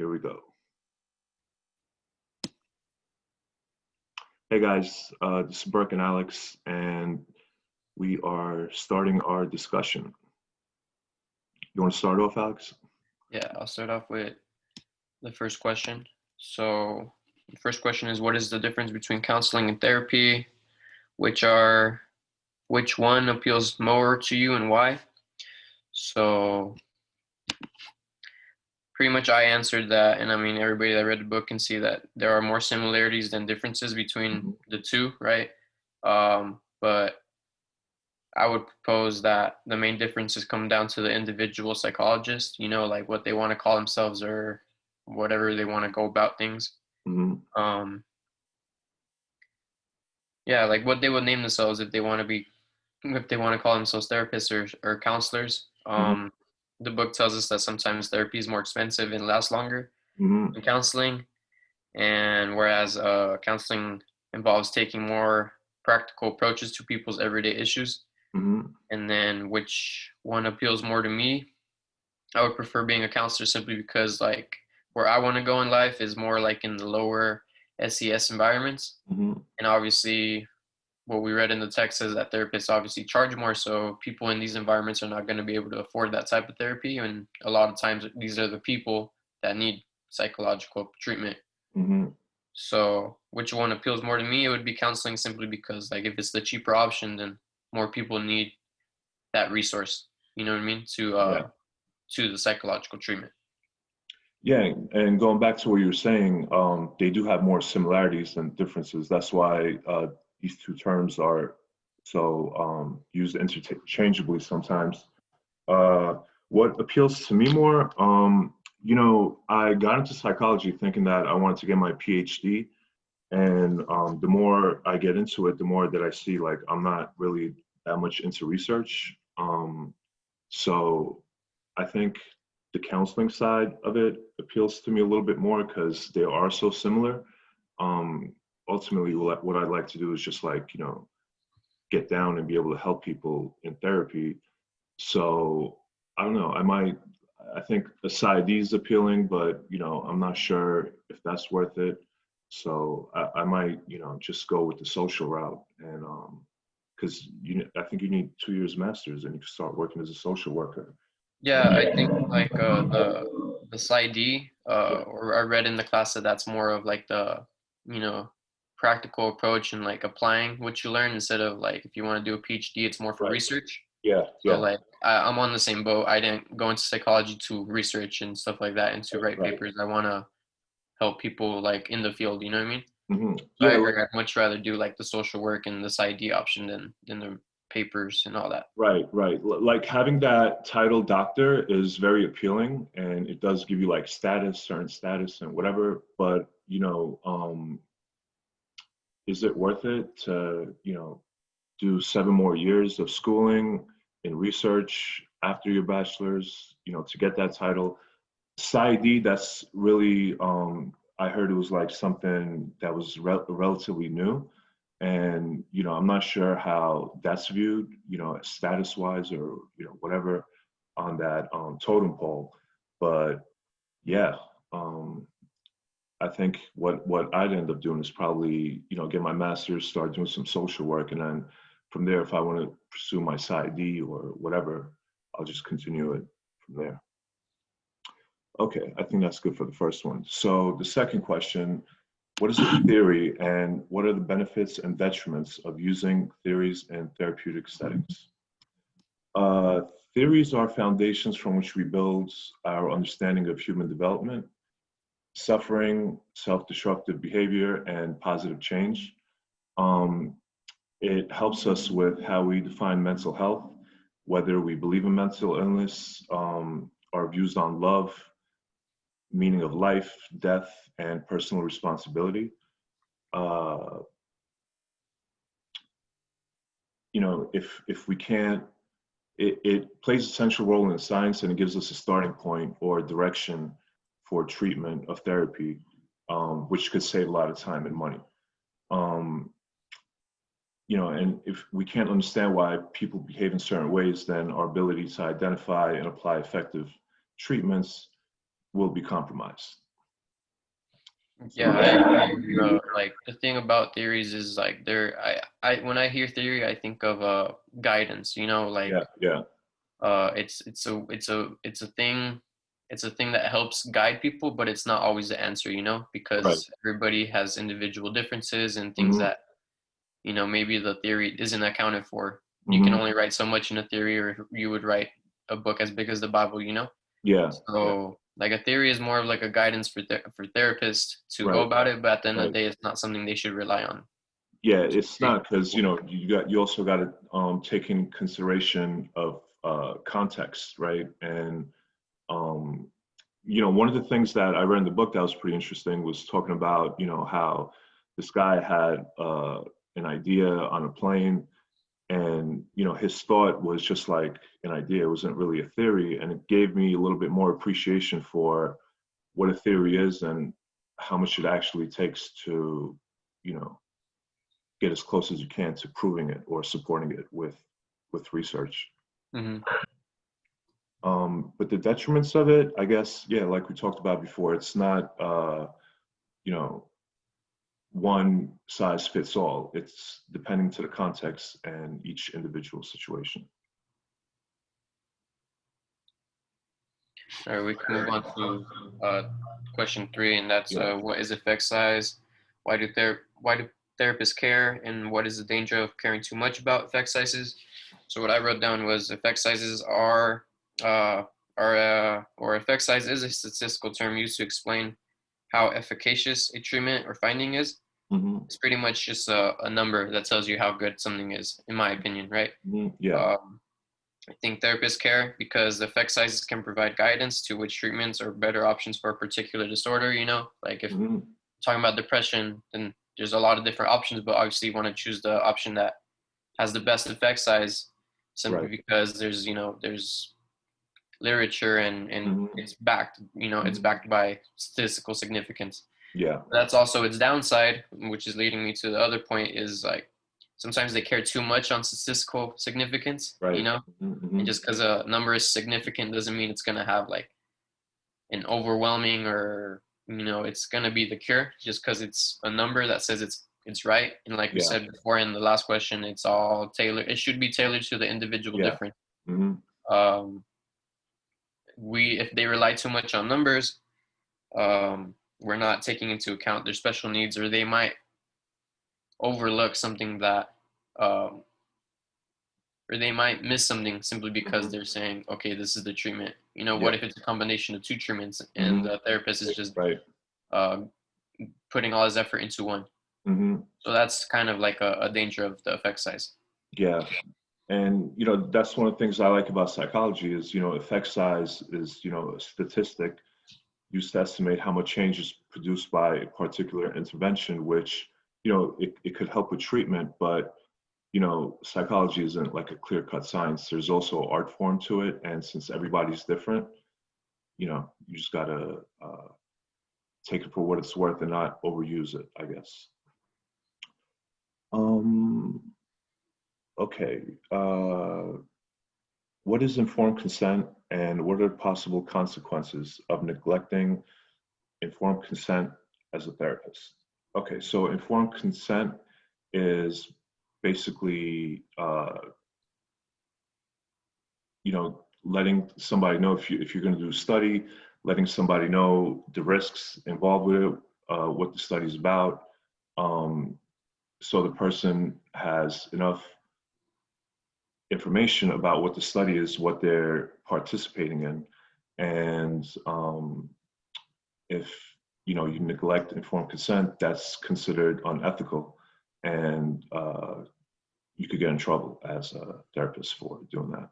Here we go. Hey guys, this is Burke and Alex, and we are starting our discussion. You want to start off, Alex? Yeah, I'll start off with the first question. So, the first question is, what is the difference between counseling and therapy? Which one appeals more to you and why? So, pretty much I answered that, and I mean everybody that read the book can see that there are more similarities than differences between the two, right? But I would propose that the main differences come down to the individual psychologist, like what they want to call themselves or whatever they want to go about things. Mm-hmm. Yeah, like what they would name themselves if they want to call themselves therapists or counselors. Mm-hmm. The book tells us that sometimes therapy is more expensive and lasts longer Mm-hmm. than counseling, and whereas counseling involves taking more practical approaches to people's everyday issues. Mm-hmm. And then which one appeals more to me? I would prefer being a counselor simply because like where I want to go in life is more like in the lower SES environments. Mm-hmm. And obviously what we read in the text says that therapists obviously charge more, so people in these environments are not going to be able to afford that type of therapy, and a lot of times these are the people that need psychological treatment. Mm-hmm. So which one appeals more to me? It would be counseling simply because like if it's the cheaper option, then more people need that resource, you know what I mean, Yeah. to the psychological treatment. Yeah, and going back to what you were saying, they do have more similarities than differences. That's why these two terms are so used interchangeably sometimes. Uh, what appeals to me more, I got into psychology thinking that I wanted to get my PhD, and the more I get into it, the more that I see like I'm not really that much into research. So I think the counseling side of it appeals to me a little bit more because they are so similar. Um, Ultimately, what I'd like to do is just like, get down and be able to help people in therapy. So I don't know, I think the PsyD is appealing, but, I'm not sure if that's worth it. So I might, just go with the social route and, because I think you need 2 years master's and you can start working as a social worker. Yeah, I think like the PsyD, Yeah. or I read in the class that that's more of like the you know practical approach and like applying what you learn instead of like if you want to do a PhD, it's more for Right. research. Yeah. So Yeah. like I'm on the same boat. I didn't go into psychology to research and stuff like that and to Right. write Right. papers. I want to help people like in the field. You know what I mean? So I Yeah. agree. I'd much rather do like the social work and this ID option than the papers and all that. Right. Right. Like having that title doctor is very appealing, and it does give you like status, certain status, and whatever. But is it worth it to do 7 more years of schooling in research after your bachelor's, to get that title? PsyD, that's really, I heard it was like something that was relatively new. And, I'm not sure how that's viewed, status wise or, whatever on that totem pole. But yeah, um, I think what I'd end up doing is probably, get my master's, start doing some social work. And then from there, if I want to pursue my PsyD or whatever, I'll just continue it from there. Okay, I think that's good for the first one. So the second question, what is a theory and what are the benefits and detriments of using theories in therapeutic settings? Uh, Theories are foundations from which we build our understanding of human development, suffering, self-destructive behavior, and positive change. Um, it helps us with how we define mental health, whether we believe in mental illness, our views on love, meaning of life, death, and personal responsibility. Uh, if we can't, it plays a central role in science, and it gives us a starting point or a direction for treatment of therapy, which could save a lot of time and money. Um, and if we can't understand why people behave in certain ways, then our ability to identify and apply effective treatments will be compromised. Yeah, I agree. Like the thing about theories is like I when I hear theory, I think of guidance. You know, like Yeah, yeah, it's a thing that helps guide people, but it's not always the answer. You know, right. because everybody has individual differences and things Hmm. that maybe the theory isn't accounted for. You can Hmm. only write so much in a theory, or you would write a book as big as the Bible. You know. Yeah, yeah, So, like a theory is more of like a guidance for therapists to go right, about it, but at the end of right. the day, it's not something they should rely on. Yeah, it's Treat not because people. you also got to take in consideration of context, right? And um, one of the things that I read in the book that was pretty interesting was talking about how this guy had an idea on a plane, and his thought was just like an idea. It wasn't really a theory, and it gave me a little bit more appreciation for what a theory is and how much it actually takes to you know get as close as you can to proving it or supporting it with research. Hmm. But the detriments of it, I guess, yeah, like we talked about before, it's not you know one size fits all. It's depending to the context and each individual situation. All right, we can move on to uh, question 3, and that's Yeah. what is effect size? Why do therapists care, and what is the danger of caring too much about effect sizes? So what I wrote down was effect sizes or effect size is a statistical term used to explain how efficacious a treatment or finding is. Hmm. It's pretty much just a number that tells you how good something is, in my opinion, right? Hmm. Yeah. Um, I think therapists care because effect sizes can provide guidance to which treatments are better options for a particular disorder. Like if Hmm. talking about depression, then there's a lot of different options, but obviously you want to choose the option that has the best effect size simply Right. because there's literature and Hmm. it's Hmm. backed by statistical significance. Yeah. That's also its downside, which is leading me to the other point is like sometimes they care too much on statistical significance, Right. Hmm. and Hmm. just because a number is significant doesn't mean it's going to have like an overwhelming or it's going to be the cure just because it's a number that says it's right. And like we Yeah. said before in the last question, it's all tailored. It should be tailored to the individual Yeah. difference. Hmm. um we If they rely too much on numbers, we're not taking into account their special needs, or they might overlook something that um, or they might miss something simply because Hmm. they're saying, okay, this is the treatment. Yeah. What if it's a combination of two treatments and Hmm. the therapist is just Right. uh, putting all his effort into one? Hmm. So that's kind of like a danger of the effect size. Yeah. And that's one of the things I like about psychology is effect size is a statistic used to estimate how much change is produced by a particular intervention, which it could help with treatment, but psychology isn't like a clear-cut science. There's also art form to it, and since everybody's different, you just gotta take it for what it's worth and not overuse it, I guess. Um, okay. What is informed consent and what are the possible consequences of neglecting informed consent as a therapist? Okay, so informed consent is basically, letting somebody know if you're going to do a study, letting somebody know the risks involved with it, what the study's about, um, so the person has enough information about what the study is, what they're participating in, and if you neglect informed consent, that's considered unethical, and you could get in trouble as a therapist for doing that.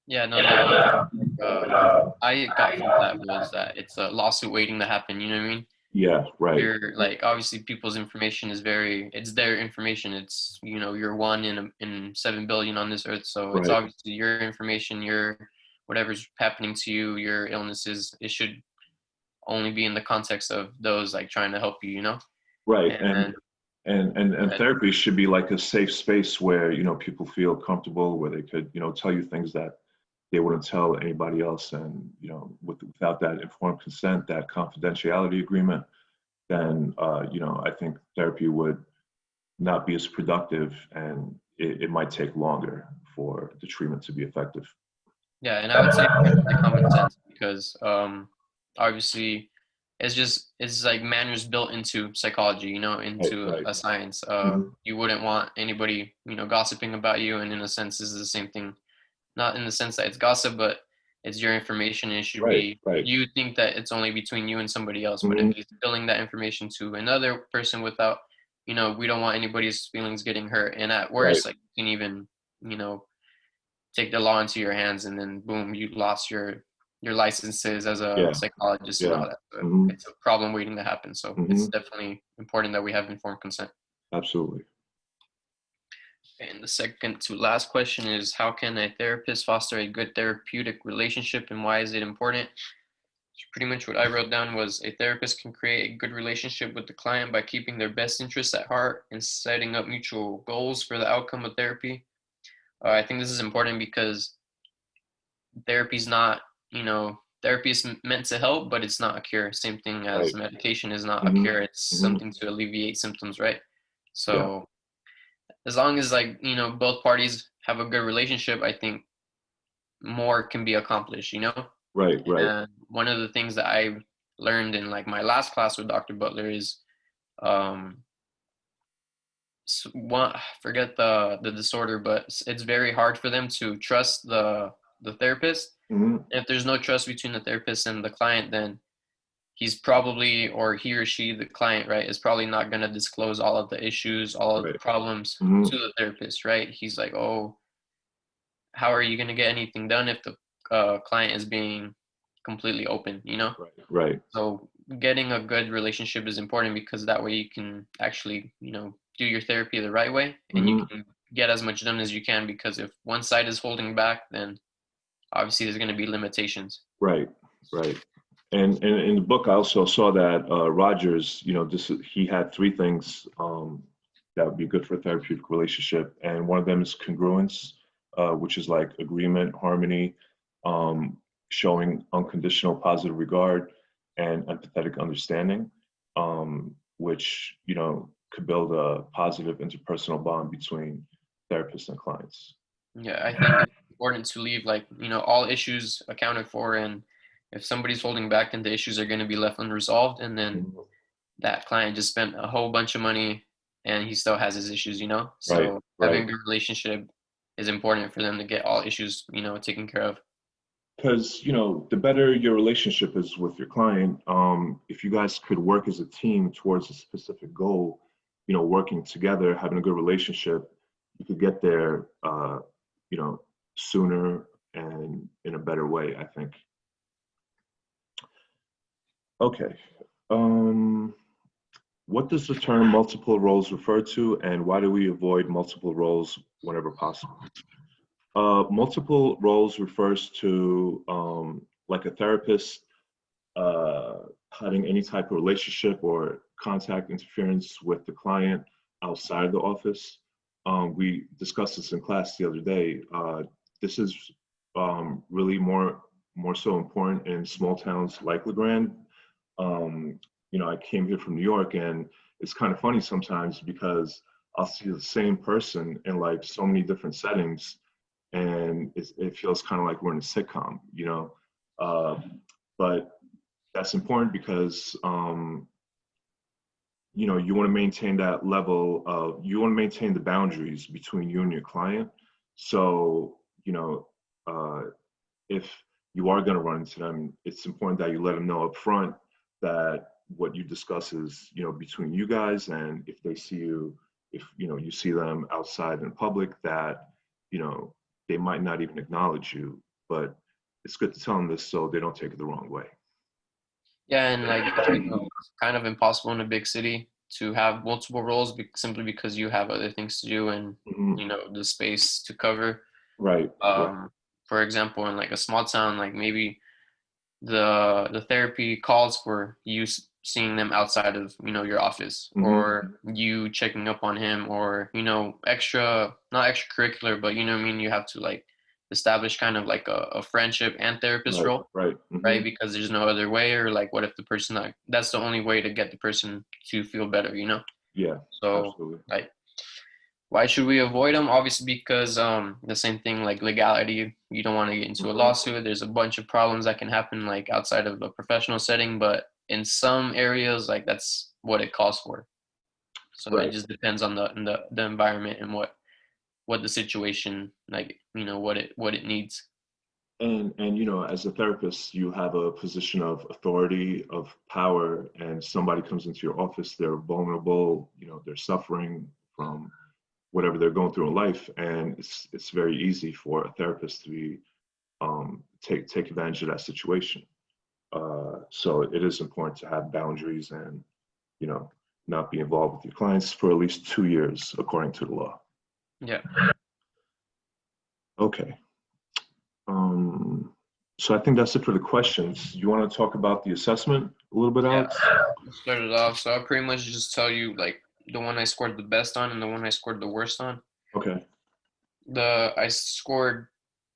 Yeah, no, the I got from that was that it's a lawsuit waiting to happen. You know what I mean? Yeah, right, You're like obviously people's information is it's their information. It's you're one in 7 billion on this earth, so it's right, obviously your information, your whatever's happening to you, your illnesses. It should only be in the context of those like trying to help you. right. And And and therapy should be like a safe space where people feel comfortable, where they could tell you things that they wouldn't tell anybody else, and without that informed consent, that confidentiality agreement, then I think therapy would not be as productive, and it might take longer for the treatment to be effective. Yeah, and I would say partially common sense because obviously it's like manners built into psychology, Right, into right. a science. Hmm. You wouldn't want anybody, gossiping about you, and in a sense, this is the same thing. Not in the sense that it's gossip, but it's your information, and it should Right, be. right. You think that it's only between you and somebody else, but if Hmm. he's spilling that information to another person without, we don't want anybody's feelings getting hurt. And at Right. worst, like you can even, you know, take the law into your hands, and then boom, you lost your licenses as a Yeah, psychologist and yeah. all that. So Hmm. it's a problem waiting to happen. So Hmm. it's definitely important that we have informed consent. Absolutely. And the second to last question is, how can a therapist foster a good therapeutic relationship, and why is it important? So pretty much what I wrote down was, a therapist can create a good relationship with the client by keeping their best interests at heart and setting up mutual goals for the outcome of therapy. I think this is important because therapy's not, therapy is meant to help, but it's not a cure. Same thing as Right. medication is not a Hmm. cure. It's Hmm. something to alleviate symptoms, right? Yeah. So as long as, like, both parties have a good relationship, I think more can be accomplished. Right, right. And one of the things that I learned in like my last class with Dr. Butler is um one, forget the disorder, but it's very hard for them to trust the therapist. Hmm. If there's no trust between the therapist and the client, then he's probably, or he or she, the client, right, is probably not going to disclose all of the issues, all of the Right. problems Hmm. to the therapist, right? He's like, oh, how are you going to get anything done if the client is being completely open? Right, right. So getting a good relationship is important because that way you can actually, do your therapy the right way, and you Hmm. can get as much done as you can, because if one side is holding back, then obviously there's going to be limitations. Right, right. And in the book, I also saw that Rogers, he had three things that would be good for a therapeutic relationship, and one of them is congruence, which is like agreement, harmony, um, showing unconditional positive regard, and empathetic understanding, which could build a positive interpersonal bond between therapists and clients. Yeah, I think it's important to leave, like, all issues accounted for, and if somebody's holding back, then the issues are going to be left unresolved, and then Mhm. that client just spent a whole bunch of money and he still has his issues. Right, So having right. a good relationship is important for them to get all issues, taken care of. Because the better your relationship is with your client, if you guys could work as a team towards a specific goal, working together, having a good relationship, you could get there, you know sooner and in a better way, I think. Okay. um, what does the term multiple roles refer to, and why do we avoid multiple roles whenever possible? Multiple roles refers to, like, a therapist uh, having any type of relationship or contact interference with the client outside the office. We discussed this in class the other day. This is really more so important in small towns like LeGrand. Um, I came here from New York, and it's kind of funny sometimes because I'll see the same person in like so many different settings, and it feels kind of like we're in a sitcom. Uh, but that's important because you want to maintain that level of you want to maintain the boundaries between you and your client. So uh, if you are going to run into them, it's important that you let them know up front that what you discuss is between you guys, and if they see you, if you see them outside in public, that you know they might not even acknowledge you, but it's good to tell them this so they don't take it the wrong way. Yeah, and like it's kind of impossible in a big city to have multiple roles, simply because you have other things to do, and Mhm. the space to cover. Right, right. For example, in like a small town, like maybe the therapy calls for you seeing them outside of your office, Hmm. or you checking up on him, or extra, not extracurricular, but you know what I mean, you have to, like, establish kind of like a friendship and therapist Right, role, right. right? Because there's no other way, or like, what if the person, like, that's the only way to get the person to feel better, you know? Yeah, So, absolutely. like, why should we avoid them? Obviously, because the same thing, like legality. You don't want to get into a Mhm. lawsuit. There's a bunch of problems that can happen, like outside of a professional setting, but in some areas, like that's what it calls for. So it Right. just depends on the environment and what the situation, like, what it needs. And as a therapist, you have a position of authority, of power, and somebody comes into your office, they're vulnerable, they're suffering from whatever they're going through in life, and it's very easy for a therapist to be take advantage of that situation. So it is important to have boundaries and you know not be involved with your clients for at least 2 years, according to the law. Yeah. Okay. Um, so I think that's it for the questions. You want to talk about the assessment a little bit, Yeah. Alex? Let's start it off. So I'll pretty much just tell you like the one I scored the best on and the one I scored the worst on. Okay. I scored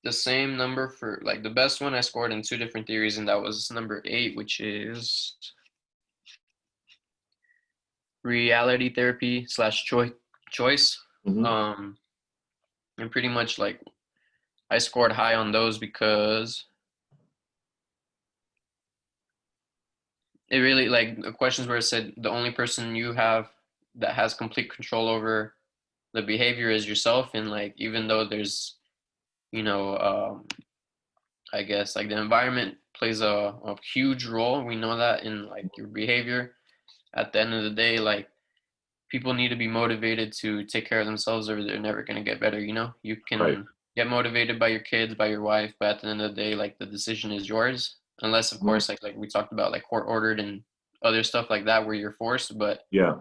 the same number for, like, the best one I scored in two different theories, and that was number 8, which is reality therapy slash choice. Hmm. Um, and pretty much like I scored high on those because it really, like, the questions where it said the only person you have that has complete control over the behavior is yourself, and like even though there's, you know um I guess, like, the environment plays a huge role. We know that in like your behavior. At the end of the day, like, people need to be motivated to take care of themselves, or they're never gonna get better. You Right. can get motivated by your kids, by your wife, but at the end of the day, like, the decision is yours. Unless, of Mhm. course, like we talked about, like court ordered and other stuff like that, where you're forced. But Yeah.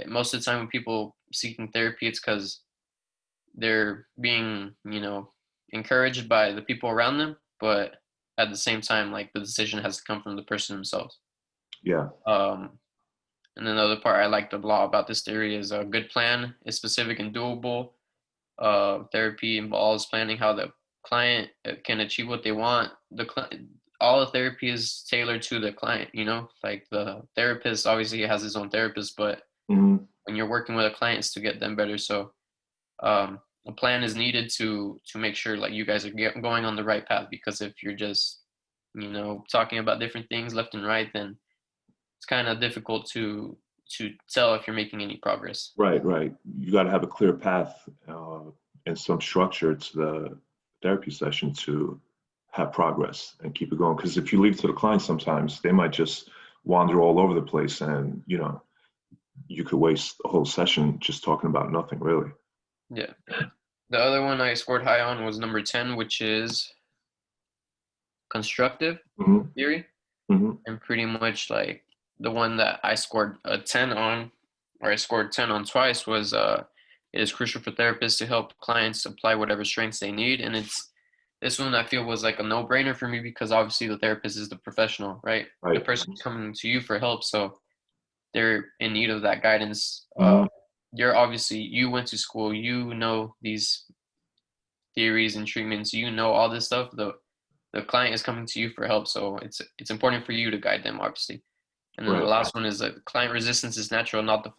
most of the time, when people seeking therapy, it's because they're being, encouraged by the people around them, but at the same time, like, the decision has to come from the person themselves. Yeah. Um, and then the other part I liked a lot about this theory is a good plan is specific and doable. Therapy involves planning how the client can achieve what they want. All the therapy is tailored to the client. Like, the therapist obviously has his own therapist, but Hmm. when you're working with a client, it's to get them better. So a plan is needed to make sure, like, you guys are going on the right path. Because if you're just talking about different things left and right, then it's kind of difficult to tell if you're making any progress. Right. Right. You got to have a clear path and some structure to the therapy session to have progress and keep it going. Because if you leave it to the client, sometimes they might just wander all over the place, and you could waste a whole session just talking about nothing, really. Yeah. The other one I scored high on was number 10, which is constructive Hmm. theory. Hmm. And pretty much, like, the one that I scored a 10 on, or I scored 10 on twice, was it is crucial for therapists to help clients apply whatever strengths they need. And this one I feel was like a no-brainer for me, because obviously the therapist is the professional, right? The Right. person coming to you for help, so they're in need of that guidance. Hmm. You went to school, these theories and treatments, all this stuff. The client is coming to you for help, so it's important for you to guide them, obviously. And then the Right. last one is that client resistance is natural, not the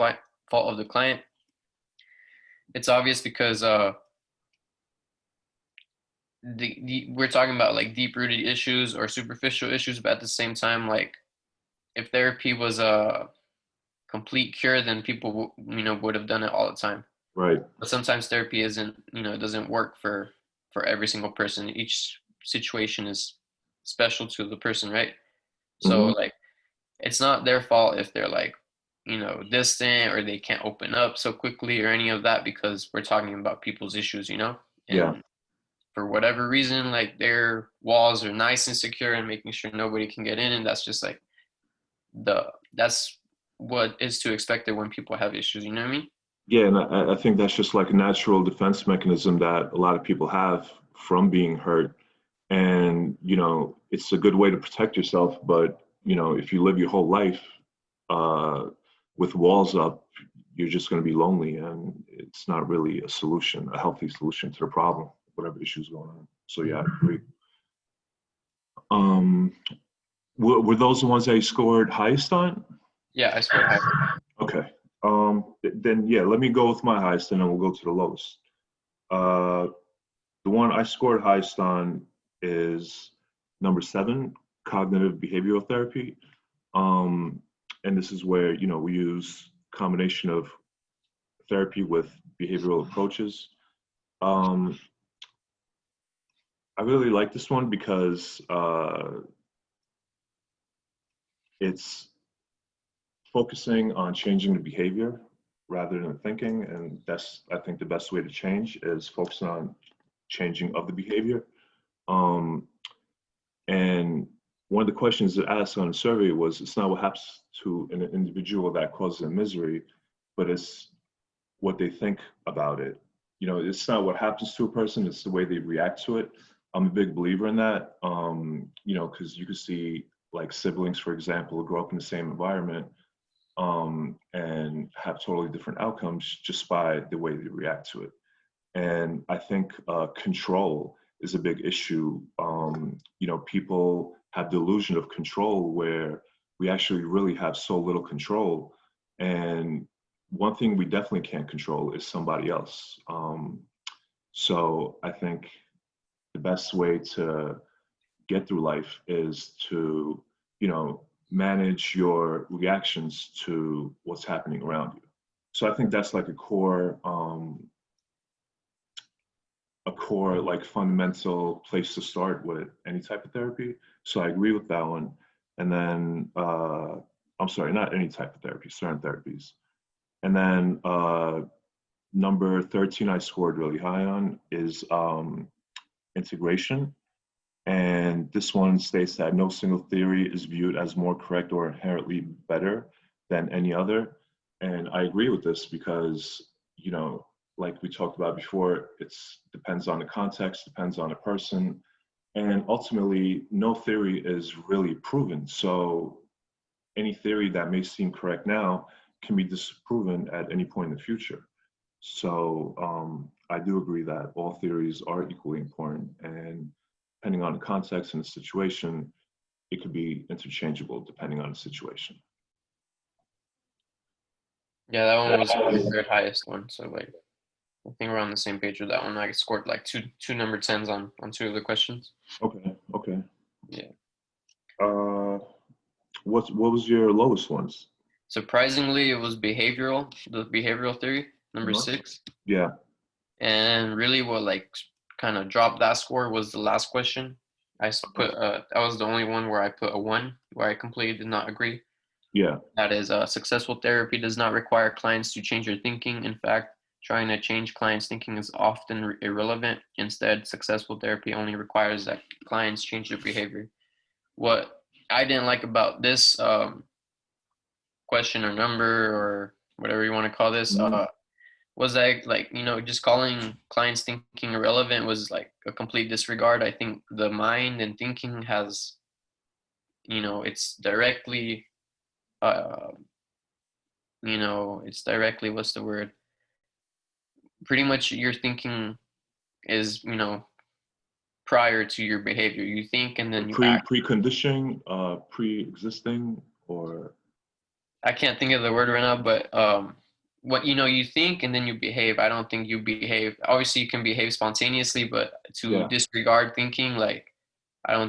fault of the client. It's obvious because we're talking about, like, deep rooted issues or superficial issues, but at the same time, like, if therapy was a complete cure, then people would have done it all the time. Right. But sometimes therapy isn't, it doesn't work for every single person. Each situation is special to the person, right? So, Hmm. like, it's not their fault if they're, like, distant, or they can't open up so quickly or any of that, because we're talking about people's issues. Yeah. And for whatever reason, like, their walls are nice and secure and making sure nobody can get in, and that's just like that's what is to expected when people have issues. You know what I mean? Yeah, and I think that's just like a natural defense mechanism that a lot of people have from being hurt. And, it's a good way to protect yourself. But, if you live your whole life uh, with walls up, you're just going to be lonely. And it's not really a solution, a healthy solution to the problem. whatever issues going on. So yeah, I agree. Um, were those the ones that you scored highest on? Yeah, I scored high. Okay. Then yeah, let me go with my highest, and then we'll go to the lowest. Uh, the one I scored highest on is number 7, cognitive behavioral therapy. Um, and this is where we use combination of therapy with behavioral approaches. Um, I really like this one because it's focusing on changing the behavior rather than thinking, and that's, I think, the best way to change is focusing on changing of the behavior. Um, and one of the questions that asked on the survey was, it's not what happens to an individual that causes them misery, but it's what they think about it. It's not what happens to a person, it's the way they react to it. I'm a big believer in that, because you could see like siblings, for example, grow up in the same environment, and have totally different outcomes just by the way they react to it. And I think control is a big issue. People have delusion of control where we actually really have so little control. And one thing we definitely can't control is somebody else. So I think the best way to get through life is to, manage your reactions to what's happening around you. So I think that's like a core like fundamental place to start with any type of therapy. So I agree with that one. And then I'm sorry, not any type of therapy, certain therapies. And then number 13 I scored really high on is integration. And this one states that no single theory is viewed as more correct or inherently better than any other. And I agree with this because, like we talked about before, it depends on the context, depends on the person. And ultimately, no theory is really proven. So any theory that may seem correct now can be disproven at any point in the future. So I do agree that all theories are equally important, and depending on the context and the situation, it could be interchangeable depending on the situation. Yeah, that one was my third highest one. So like, I think we're on the same page with that one. I scored like two number 10s on 2 of the questions. Okay. Okay. Yeah. What was your lowest ones? Surprisingly, it was the behavioral theory, number Uh-huh. 6. Yeah. And really, what like kind of dropped that score was the last question. Put that was the only one where I put a 1, where I completely did not agree. Yeah. That is, successful therapy does not require clients to change their thinking. In fact, trying to change clients' thinking is often irrelevant. Instead, successful therapy only requires that clients change their behavior. What I didn't like about this question or number or whatever you want to call this Mhm. was that, like, just calling clients thinking irrelevant was like a complete disregard. I think the mind and thinking has, it's directly uh, it's directly, what's the word, pretty much your thinking is, prior to your behavior. You think and then you act. Preconditioning, pre-existing, or I can't think of the word right now, but what, you think and then you behave. I don't think you behave. Obviously, you can behave spontaneously, but to yeah. disregard thinking, like, I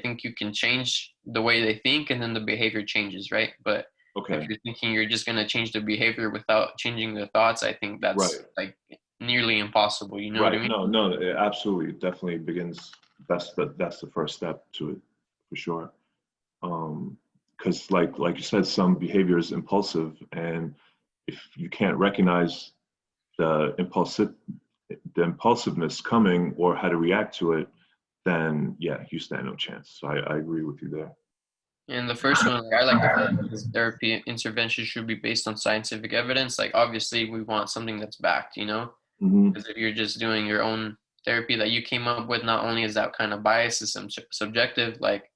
think you can change the way they think and then the behavior changes, right? But if Okay. you're thinking you're just going to change the behavior without changing the thoughts, I think that's Right. like nearly impossible. You know what I Right. mean? No, no, it absolutely. It definitely begins. That's the first step to it, for sure. Because like you said, some behavior is impulsive, and if you can't recognize the impulsiveness coming or how to react to it, then yeah, you stand no chance. So I agree with you there. And the first one, like, I like the fact that this therapy intervention should be based on scientific evidence. Like, obviously, we want something that's backed, Hmm. because if you're just doing your own therapy that you came up with, not only is that kind of biased, it's subjective. Like,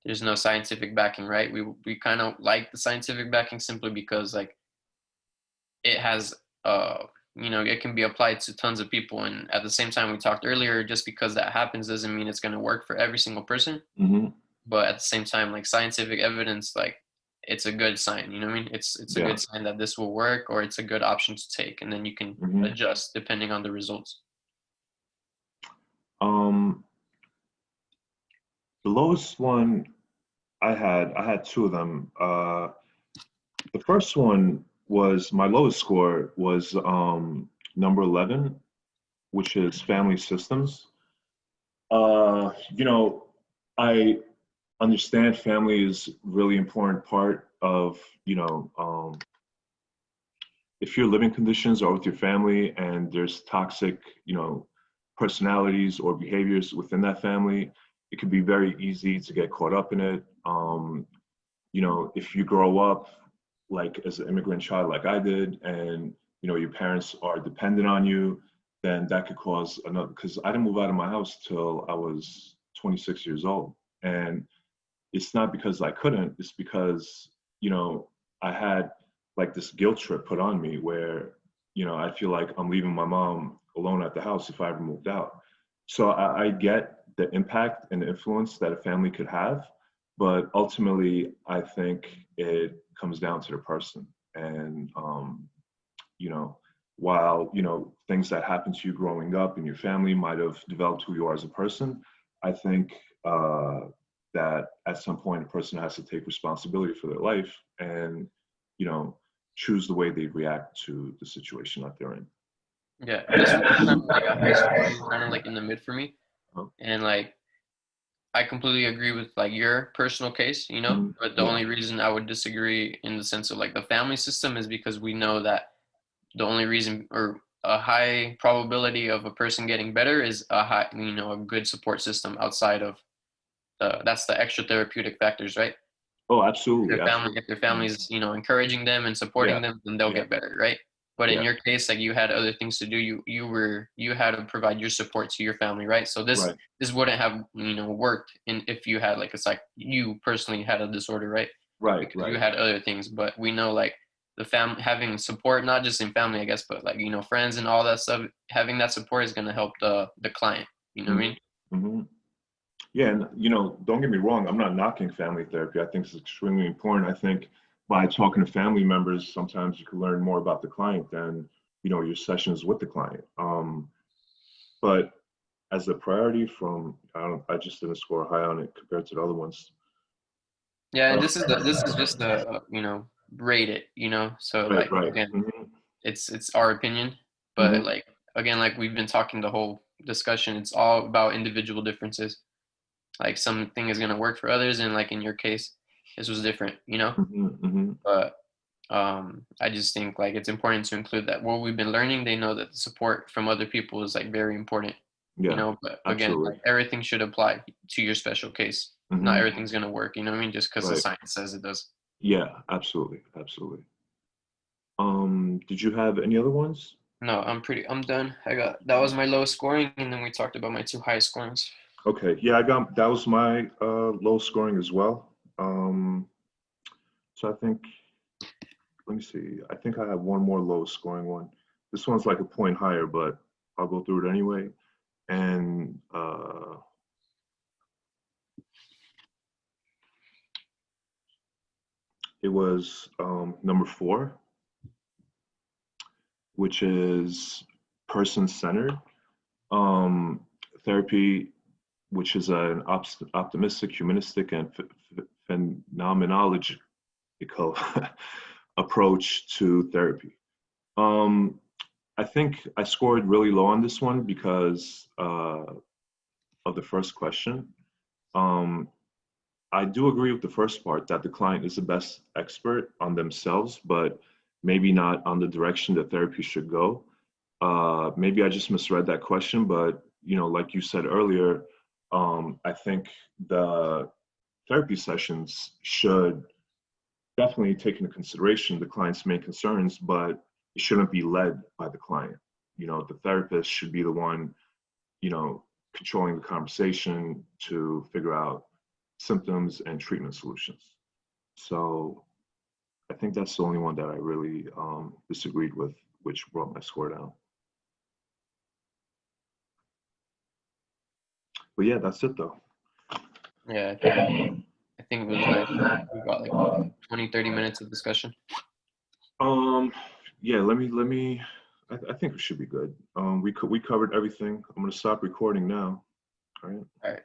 there's no scientific backing, right? We kind of like the scientific backing simply because, like, it has it can be applied to tons of people. And at the same time, we talked earlier, just because that happens doesn't mean it's going to work for every single person. Hmm. But at the same time, like scientific evidence, like it's a good sign. You know what I mean? It's a Yeah. good sign that this will work, or it's a good option to take, and then you can Hmm. adjust depending on the results. Um, the lowest one I had two of them. The first one was my lowest score was number 11, which is family systems. You know, I understand family is really important part of, if your living conditions are with your family and there's toxic, personalities or behaviors within that family, it can be very easy to get caught up in it. If you grow up like as an immigrant child like I did, and your parents are dependent on you, then that could cause another, because I didn't move out of my house till I was 26 years old. And it's not because I couldn't, it's because, I had like this guilt trip put on me where, I feel like I'm leaving my mom alone at the house if I ever moved out. So I get the impact and the influence that a family could have, but ultimately I think it comes down to the person. And, you know, while, things that happened to you growing up in your family might have developed who you are as a person, I think that at some point a person has to take responsibility for their life and, you know, choose the way they react to the situation that they're in. Yeah, this was kind of like a high scoring, kind of like in the mid for me, Uh, and like I completely agree with like your personal case, but the yeah. only reason I would disagree in the sense of like the family system is because we know that the only reason or a high probability of a person getting better is a good support system outside of that's the extra therapeutic factors, right? Oh, absolutely, absolutely. If their Mhm. family's, encouraging them and Yeah, supporting them, then they'll yeah, get better, right? But in yeah. your case, like you had other things to do, you had to provide your support to your family, right? So Right, this wouldn't have worked in if you had like you personally had a disorder, right? right, Because you right. had other things. But we know like the having support, not just in family, I guess, but like friends and all that stuff. Having that support is gonna help the client. You know what I Hmm. mean? Hmm. Yeah, and don't get me wrong, I'm not knocking family therapy. I think it's extremely important. I think by talking to family members, sometimes you can learn more about the client than, your sessions with the client. But as a priority from, I just didn't score high on it compared to the other ones. Yeah, and Uh, this is just the rate it, So right, like right. again, Hmm. it's our opinion, but Hmm. like again, like we've been talking the whole discussion, it's all about individual differences. Like something is gonna work for others, and like in your case, this was different. Hmm. Hmm. But I just think like it's important to include that what we've been learning. They know that the support from other people is like very important. Yeah, But again, absolutely. like everything should apply to your special case. Not Hmm. everything's gonna work. You know what I mean? Just because the Right. science says it does. Yeah, absolutely, absolutely. Did you have any other ones? No, I'm done. That was my lowest scoring, and then we talked about my two highest scorings. Okay, yeah, I got that was my low scoring as well. So I think, let me see. I think I have one more low scoring one. This one's like a point higher, but I'll go through it anyway. And it was number 4, which is person centered therapy, which is an optimistic, humanistic, and phenomenological approach to therapy. Um, I think I scored really low on this one because of the first question. Um, I do agree with the first part that the client is the best expert on themselves, but maybe not on the direction that therapy should go. Maybe I just misread that question, but like you said earlier, I think the therapy sessions should definitely take into consideration the client's main concerns, but it shouldn't be led by the client. The therapist should be the one, you know, controlling the conversation to figure out symptoms and treatment solutions. So I think that's the only one that I really disagreed with which brought my score down. But yeah, that's it though. Yeah, I think it was nice. We got like 20, 30 minutes of discussion. Yeah, let me. I think we should be good. We covered everything. I'm gonna stop recording now. All right. All right.